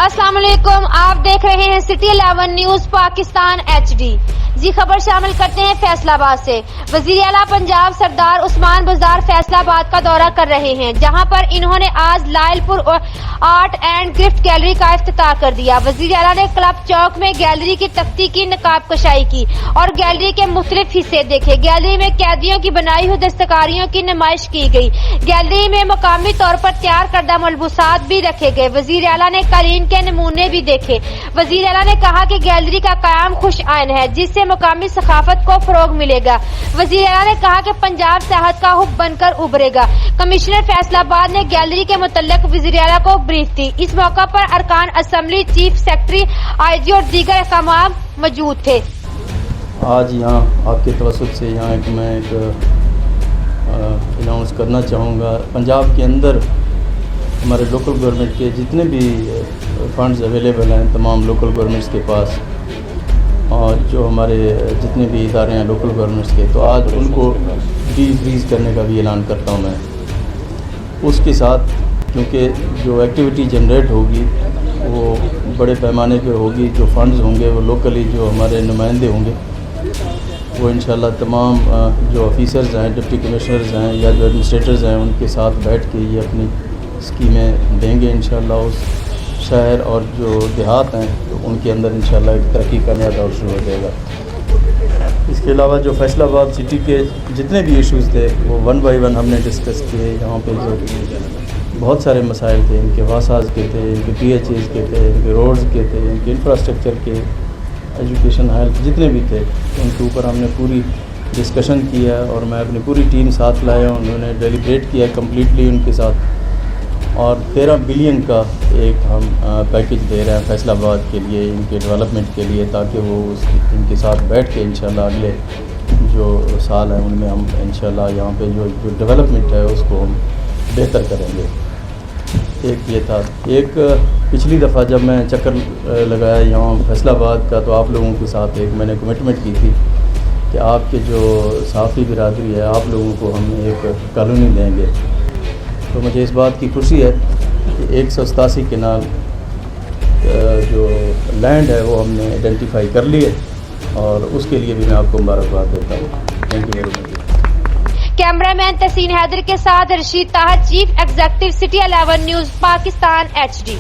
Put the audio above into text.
अस्सलाम वालेकुम, आप देख रहे हैं सिटी 11 न्यूज पाकिस्तान HD। जी खबर शामिल करते हैं फैसलाबाद से। वजीर आला पंजाब सरदार उस्मान बाजार फैसलाबाद का दौरा कर रहे हैं, जहां पर इन्होंने आज Lyallpur art and gift gallery का इफ्तिताह कर दिया। वजीर आला ने क्लब चौक में गैलरी की तख्ती की नकाब कशाई की और गैलरी के मुख्तलिफ हिस्से देखे। गैलरी में कैदियों की बनाई हुई दस्तकारियों की नुमाइश की गई। गैलरी में मकामी तौर पर तैयार करदा मलबूसात भी रखे गए। वजीर आला ने कालीन के नमूने भी देखे। वजीर आला ने कहा कि गैलरी का कायम खुश आइन है, जिससे मकामी सकाफत को फरोग मिलेगा। वजीर आला ने कहा कि पंजाब सेहत का हुब बनकर उभरेगा। कमिश्नर फैसलाबाद ने गैलरी के मुतल्लिक वजीर आला को ब्रीफ दी। इस मौका पर अरकान असम्बली, चीफ सेक्रेटरी, IG और दीगर अहकाम मौजूद थे। आज यहाँ आपके तवसुत से यहाँ मैं अनाउंस करना चाहूँगा, पंजाब के अंदर हमारे लोकल गवर्नमेंट के जितने भी फंड्स अवेलेबल हैं तमाम लोकल गवर्नमेंट्स के पास, और जो हमारे जितने भी इदारे हैं लोकल गवर्नमेंट्स के, तो आज उनको फ्रीज करने का भी ऐलान करता हूँ मैं। उसके साथ क्योंकि जो एक्टिविटी जनरेट होगी वो बड़े पैमाने पे होगी, जो फंड्स होंगे वो लोकली जो हमारे नुमाइंदे होंगे वो इंशाल्लाह तमाम जो ऑफिसर्स हैं, डिप्टी कमिश्नर्स हैं या जो एडमिनिस्ट्रेटर्स हैं उनके साथ बैठ के ये अपनी स्कीमें देंगे इंशाल्लाह। उस शहर और जो देहात हैं तो उनके अंदर इंशाल्लाह एक तरक्की का नया दौर शुरू हो जाएगा। इसके अलावा जो फैसलाबाद सिटी के जितने भी इश्यूज़ थे वो 1 बाय 1 हमने डिस्कस किए। यहाँ पे जो बहुत सारे मसाइल थे, इनके वासाज के थे, इनके PHAs के थे, इनके रोड्स के थे, इनके इंफ्रास्ट्रक्चर के, एजुकेशन, हेल्थ जितने भी थे, उनके ऊपर हमने पूरी डिस्कशन किया और मैं अपनी पूरी टीम साथ लाया। उन्होंने डेलीब्रेट किया कम्प्लीटली उनके साथ, और 13 बिलियन का एक हम पैकेज दे रहे हैं फैसलाबाद के लिए, इनके डेवलपमेंट के लिए, ताकि वो इनके साथ बैठ के इंशाल्लाह अगले जो साल हैं उनमें हम इंशाल्लाह यहाँ पे जो डेवलपमेंट है उसको हम बेहतर करेंगे। एक ये था। एक पिछली दफ़ा जब मैं चक्कर लगाया यहाँ फैसलाबाद का, तो आप लोगों के साथ एक मैंने कमिटमेंट की थी कि आपके जो साफ़ी बिरादरी है आप लोगों को हम एक कॉलोनी देंगे। तो मुझे इस बात की खुशी है कि 187 केनाल जो लैंड है वो हमने आइडेंटिफाई कर लिए, और उसके लिए भी मैं आपको मुबारकबाद देता हूँ। Thank you very much. Cameraman Tahseen Haider के साथ Rashid Taha, chief executive, city 11 news Pakistan HD।